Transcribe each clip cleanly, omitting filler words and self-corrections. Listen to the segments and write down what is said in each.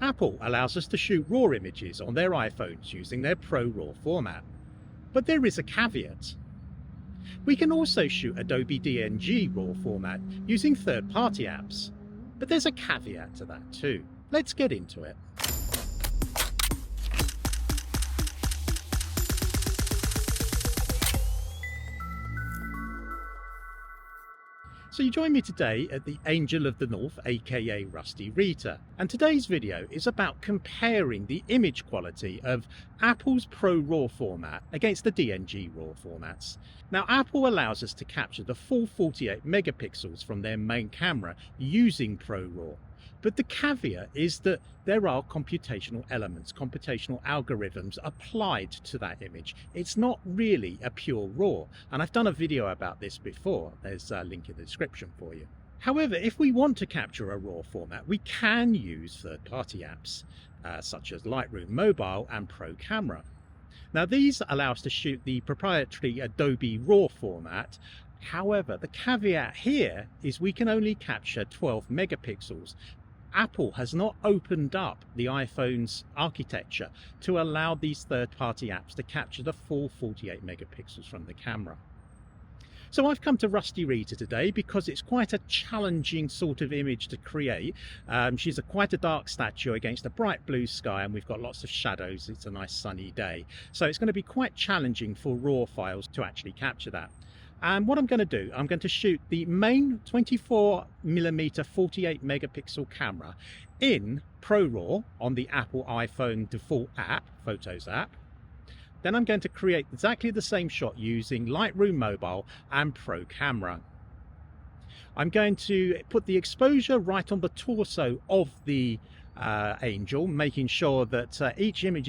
Apple allows us to shoot RAW images on their iPhones using their ProRAW format. But there is a caveat. We can also shoot Adobe DNG RAW format using third-party apps. But there's a caveat to that too. Let's get into it. So you join me today at the Angel of the North, aka Rusty Rita, and today's video is about comparing the image quality of Apple's ProRAW format against the DNG RAW formats. Now, Apple allows us to capture the full 48 megapixels from their main camera using ProRAW. But the caveat is that there are computational elements, computational algorithms applied to that image. It's not really a pure RAW, and I've done a video about this before. There's a link in the description for you. However, if we want to capture a RAW format, we can use third-party apps, such as Lightroom Mobile and Pro Camera. Now, these allow us to shoot the proprietary Adobe RAW format. However, the caveat here is we can only capture 12 megapixels. Apple has not opened up the iPhone's architecture to allow these third-party apps to capture the full 48 megapixels from the camera. So I've come to Rusty Rita today because it's quite a challenging sort of image to create. She's quite a dark statue against a bright blue sky, and we've got lots of shadows. It's a nice sunny day. So it's going to be quite challenging for RAW files to actually capture that. And what I'm going to do, I'm going to shoot the main 24mm 48 megapixel camera in ProRAW on the Apple iPhone default app, Photos app. Then I'm going to create exactly the same shot using Lightroom Mobile and Pro Camera. I'm going to put the exposure right on the torso of the angel, making sure that each image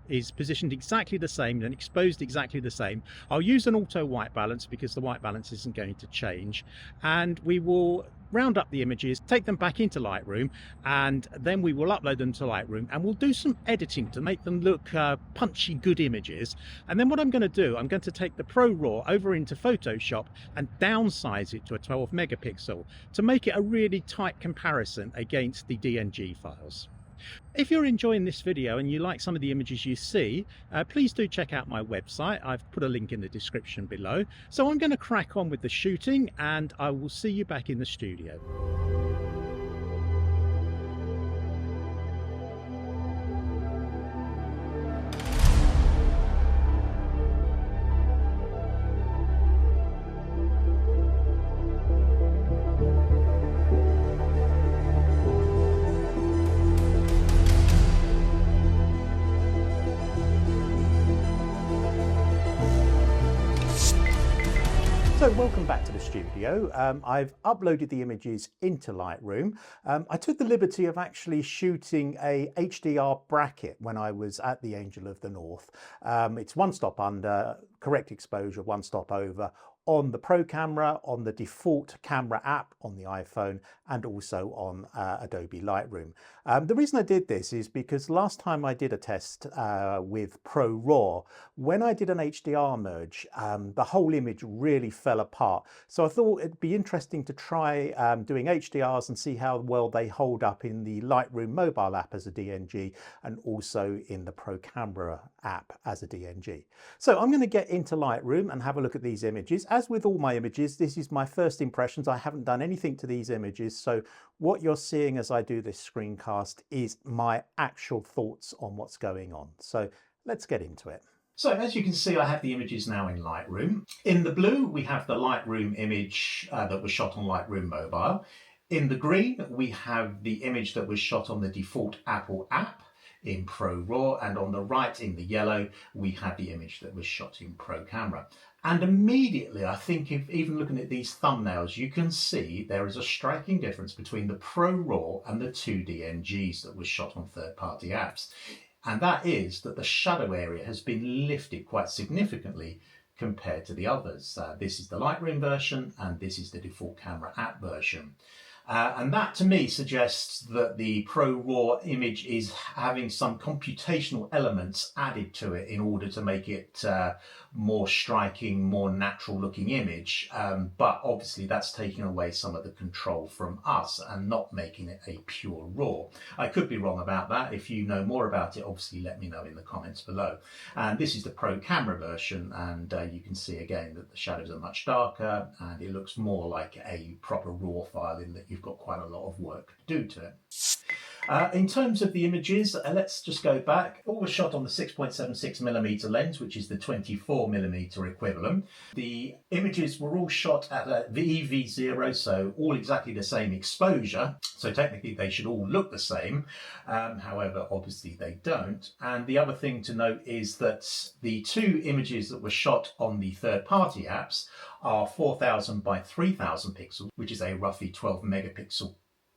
is positioned exactly the same and exposed exactly the same. I'll use an auto white balance because the white balance isn't going to change, and we will round up the images, take them back into Lightroom, and then we will upload them to Lightroom, and we'll do some editing to make them look punchy, good images. And then what I'm going to do, I'm going to take the ProRAW over into Photoshop and downsize it to a 12 megapixel to make it a really tight comparison against the DNG files. If you're enjoying this video and you like some of the images you see, please do check out my website. I've put a link in the description below. So I'm going to crack on with the shooting, and I will see you back in the studio. So welcome back to the studio. I've uploaded the images into Lightroom. I took the liberty of actually shooting a HDR bracket when I was at the Angel of the North. It's one stop under, correct exposure, one stop over, on the Pro Camera, on the default camera app on the iPhone, and also on Adobe Lightroom. The reason I did this is because last time I did a test with ProRAW, when I did an HDR merge, the whole image really fell apart. So I thought it'd be interesting to try doing HDRs and see how well they hold up in the Lightroom mobile app as a DNG, and also in the Pro Camera app as a DNG. So I'm going to get into Lightroom and have a look at these images. As with all my images, this is my first impressions. I haven't done anything to these images, so what you're seeing as I do this screencast is my actual thoughts on what's going on. So let's get into it. So as you can see, I have the images now in Lightroom. In the blue, we have the Lightroom image that was shot on Lightroom Mobile. In the green, we have the image that was shot on the default Apple app in ProRAW, and on the right in the yellow we have the image that was shot in Pro Camera. And immediately, I think, if even looking at these thumbnails, you can see there is a striking difference between the ProRAW and the two DNGs that was shot on third-party apps, and that is that the shadow area has been lifted quite significantly compared to the others. This is the Lightroom version and this is the default camera app version. And that to me suggests that the ProRAW image is having some computational elements added to it in order to make it more striking, more natural looking image. But obviously that's taking away some of the control from us and not making it a pure RAW. I could be wrong about that. If you know more about it, obviously let me know in the comments below. And this is the Pro camera version, and you can see again that the shadows are much darker and it looks more like a proper RAW file in that you've got quite a lot of work to do to it. In terms of the images, let's just go back. All was shot on the 6.76mm lens, which is the 24mm equivalent. The images were all shot at the EV0, so all exactly the same exposure. So technically they should all look the same. However, obviously they don't. And the other thing to note is that the two images that were shot on the third-party apps are 4000 by 3000 pixels, which is a roughly 12 megapixel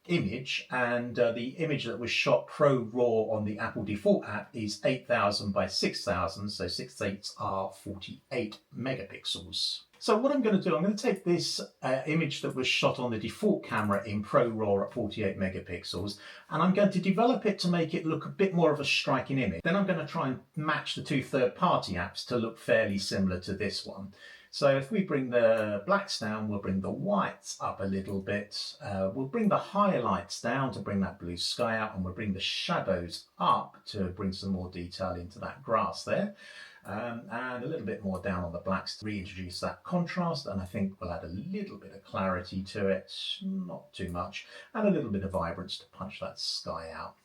image, and the image that was shot ProRAW on the Apple default app is 8000 by 6000, so 6/8 are 48 megapixels. So what I'm going to do, I'm going to take this image that was shot on the default camera in ProRAW at 48 megapixels, and I'm going to develop it to make it look a bit more of a striking image. Then I'm going to try and match the two third-party apps to look fairly similar to this one. So if we bring the blacks down, we'll bring the whites up a little bit. We'll bring the highlights down to bring that blue sky out, and we'll bring the shadows up to bring some more detail into that grass there. And a little bit more down on the blacks to reintroduce that contrast, and I think we'll add a little bit of clarity to it, not too much, and a little bit of vibrance to punch that sky out.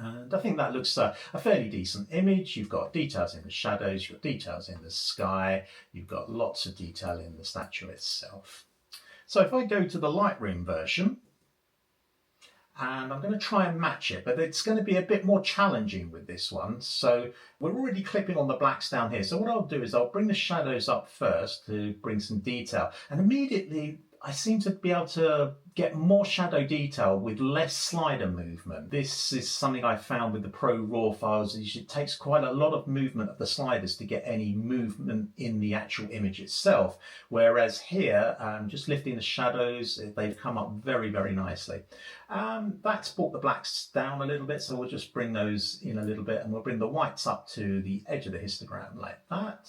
And I think that looks a fairly decent image. You've got details in the shadows, you've got details in the sky, you've got lots of detail in the statue itself. So if I go to the Lightroom version, and I'm going to try and match it, but it's going to be a bit more challenging with this one. So we're already clipping on the blacks down here. So what I'll do is I'll bring the shadows up first to bring some detail, and immediately I seem to be able to get more shadow detail with less slider movement. This is something I found with the ProRAW files, is it takes quite a lot of movement of the sliders to get any movement in the actual image itself. Whereas here, just lifting the shadows, they've come up very, very nicely. That's brought the blacks down a little bit, so we'll just bring those in a little bit, and we'll bring the whites up to the edge of the histogram like that,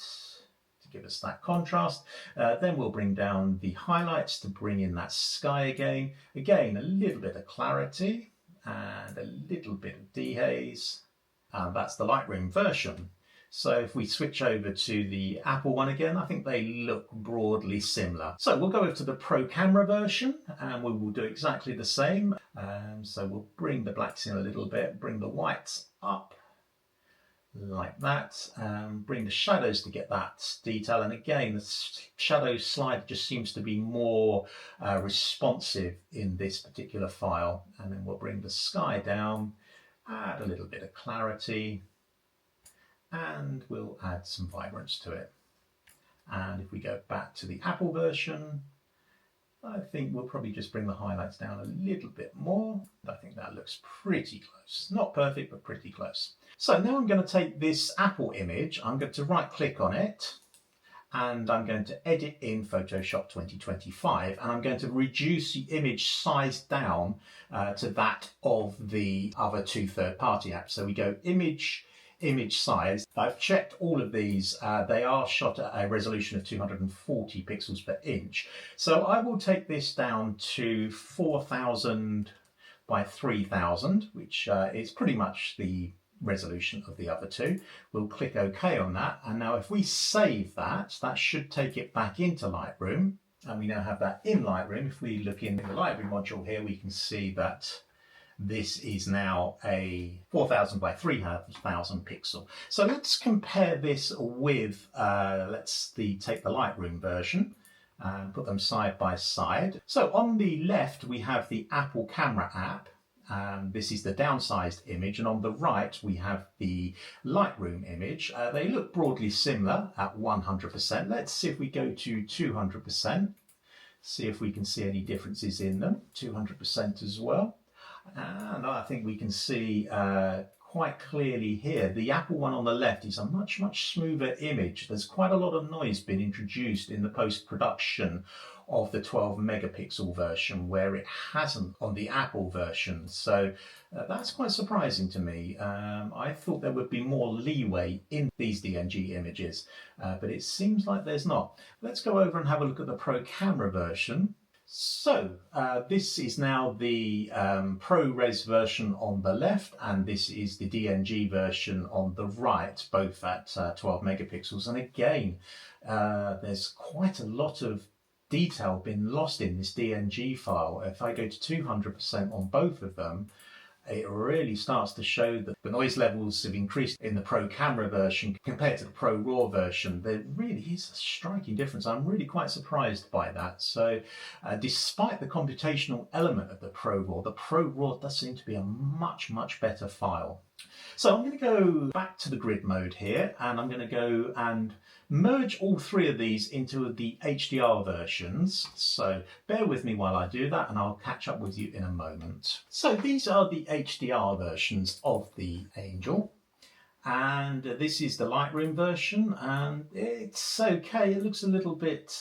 give us that contrast. Then we'll bring down the highlights to bring in that sky again. Again, a little bit of clarity and a little bit of dehaze. That's the Lightroom version. So if we switch over to the Apple one again, I think they look broadly similar. So we'll go over to the Pro camera version, and we will do exactly the same. So we'll bring the blacks in a little bit, bring the whites up like that, bring the shadows to get that detail, and again the shadow slide just seems to be more responsive in this particular file. And then we'll bring the sky down, add a little bit of clarity, and we'll add some vibrance to it. And if we go back to the Apple version, I think we'll probably just bring the highlights down a little bit more. I think that looks pretty close. Not perfect, but pretty close. So now I'm going to take this Apple image, I'm going to right click on it, and I'm going to edit in Photoshop 2025, and I'm going to reduce the image size down to that of the other two third-party apps. So we go image size. I've checked all of these. They are shot at a resolution of 240 pixels per inch. So I will take this down to 4000 by 3000, which is pretty much the resolution of the other two. We'll click OK on that. And now if we save that, that should take it back into Lightroom. And we now have that in Lightroom. If we look in the Lightroom module here, we can see that this is now a 4000 by 3000 pixel. So let's compare this with, take the Lightroom version and put them side by side. So on the left, we have the Apple camera app. This is the downsized image, and on the right we have the Lightroom image. They look broadly similar at 100%. Let's see if we go to 200%, see if we can see any differences in them. 200% as well. And I think we can see quite clearly here, the Apple one on the left is a much smoother image. There's quite a lot of noise been introduced in the post-production of the 12 megapixel version, where it hasn't on the Apple version. So that's quite surprising to me. I thought there would be more leeway in these DNG images, but it seems like there's not. Let's go over and have a look at the Pro Camera version. So this is now the ProRes version on the left, and this is the DNG version on the right, both at 12 megapixels. And again, there's quite a lot of detail been lost in this DNG file. If I go to 200% on both of them, it really starts to show that the noise levels have increased in the Pro Camera version compared to the Pro Raw version. There really is a striking difference. I'm really quite surprised by that. So despite the computational element of the Pro Raw does seem to be a much, much better file. So I'm going to go back to the grid mode here, and I'm going to go and merge all three of these into the HDR versions. So bear with me while I do that, and I'll catch up with you in a moment. So these are the HDR versions of the Angel, and this is the Lightroom version, and it's okay. It looks a little bit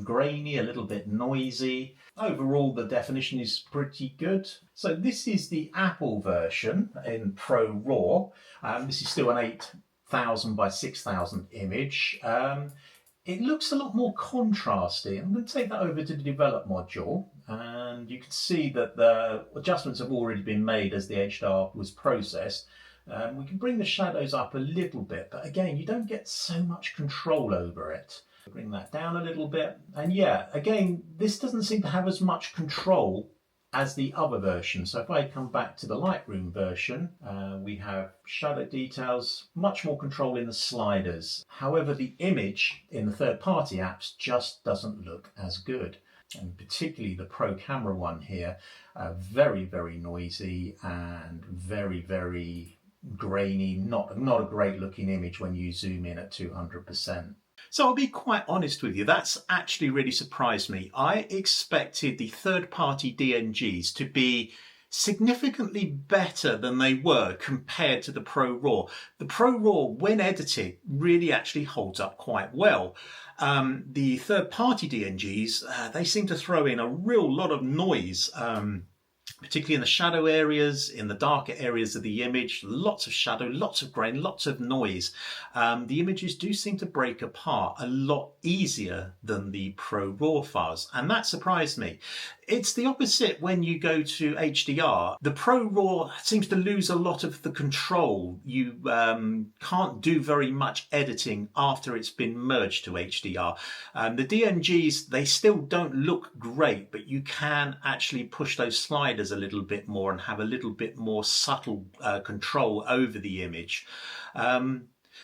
grainy, a little bit noisy. Overall, the definition is pretty good. So this is the Apple version in Pro Raw. This is still an 8,000 by 6,000 image. It looks a lot more contrasty. I'm going to take that over to the develop module, and you can see that the adjustments have already been made as the HDR was processed. We can bring the shadows up a little bit, but again, you don't get so much control over it. Bring that down a little bit, and yeah, again, this doesn't seem to have as much control as the other version. So if I come back to the Lightroom version, we have shadow details, much more control in the sliders. However, the image in the third-party apps just doesn't look as good. And particularly the Pro Camera one here, very, very noisy and very, very grainy. Not a great looking image when you zoom in at 200%. So I'll be quite honest with you, that's actually really surprised me. I expected the third-party DNGs to be significantly better than they were compared to the Pro Raw. The Pro Raw, when edited, really actually holds up quite well. The third-party DNGs, they seem to throw in a real lot of noise, particularly in the shadow areas, in the darker areas of the image. Lots of shadow, lots of grain, lots of noise. The images do seem to break apart a lot easier than the Pro Raw files, and that surprised me. It's the opposite when you go to HDR. The Pro Raw seems to lose a lot of the control. You can't do very much editing after it's been merged to HDR. The DNGs, they still don't look great, but you can actually push those sliders a little bit more and have a little bit more subtle control over the image.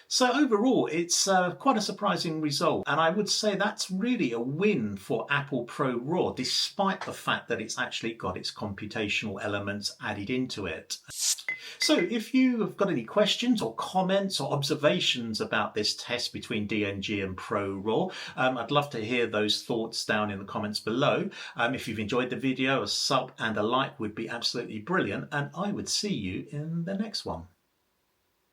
So overall, it's quite a surprising result, and I would say that's really a win for Apple ProRAW, despite the fact that it's actually got its computational elements added into it. So if you have got any questions or comments or observations about this test between DNG and ProRAW, I'd love to hear those thoughts down in the comments below. If you've enjoyed the video, a sub and a like would be absolutely brilliant, and I would see you in the next one.